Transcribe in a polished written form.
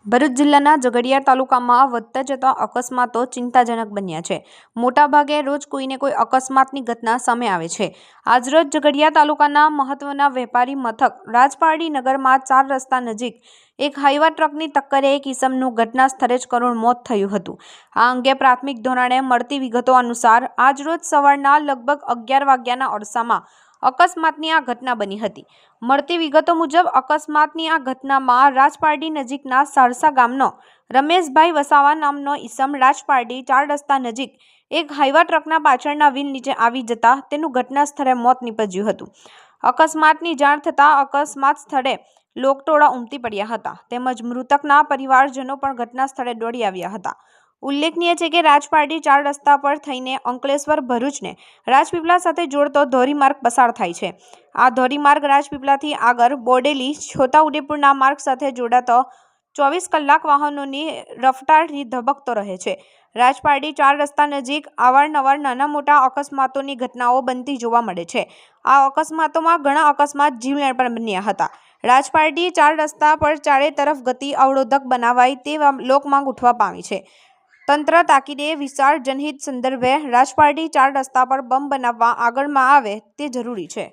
ભરૂચ જિલ્લાના ઝઘડિયા તાલુકામાં વધતા જતા અકસ્માતો ચિંતાજનક બન્યા છે। મોટાભાગે રોજ કોઈને કોઈ અકસ્માતની ઘટના સામે આવે છે। આજરોજ ઝઘડિયા તાલુકાના મહત્વના વેપારી મથક રાજપારડી નગરમાં 4 રસ્તા નજીક એક હાઈવા ટ્રકની ટક્કરે એક ઈસમનું ઘટના સ્થળે જ કરુણ મોત થયું હતું। આ અંગે પ્રાથમિક ધોરણે મળતી વિગતો અનુસાર આજરોજ સવારના લગભગ 11 વાગ્યાના અરસામાં અકસ્માતની આ ઘટના બની હતી। મળતી વિગતો મુજબ અકસ્માતની આ ઘટનામાં રાજપારડી નજીકના સારસા ગામનો રમેશભાઈ વસાવા નામનો ઈસમ રાજપારડી 4 રસ્તા નજીક એક હાઈવા ટ્રકના પાછળના વ્હીલ નીચે આવી જતા તેનું ઘટના સ્થળે મોત નીપજ્યું હતું। અકસ્માતની જાણ થતાં અકસ્માત સ્થળે લોકટોળા ઉમટી પડ્યા હતા તેમજ મૃતકના પરિવારજનો પણ ઘટના સ્થળે દોડી આવ્યા હતા। ઉલ્લેખનીય છે કે રાજપારડી 4 રસ્તા પર થઈને અંકલેશ્વર ભરૂચને રાજપીપળા સાથે જોડતો ધોરીમાર્ગ પસાર થાય છે। આ ધોરીમાર્ગ રાજપીપળાથી આગળ બોડેલી છોટાઉદેપુરના માર્ગ સાથે જોડાતો 24 કલાક વાહનોની રફતારથી ધબકતો રહે છે। રાજપારડી 4 રસ્તા નજીક અવારનવાર નાના મોટા અકસ્માતોની ઘટનાઓ બનતી જોવા મળે છે। આ અકસ્માતોમાં ઘણા અકસ્માત જીવલેણ પણ બન્યા હતા। રાજપારડી 4 રસ્તા પર ચારે તરફ ગતિ અવરોધક બનાવાય તેવા લોકમાંગ ઉઠવા પામી છે। તંત્ર તાકીદે વિશાળ જનહિત સંદર્ભે રાજપારડી 4 રસ્તા પર બમ બનાવવા આગળમાં આવે તે જરૂરી છે।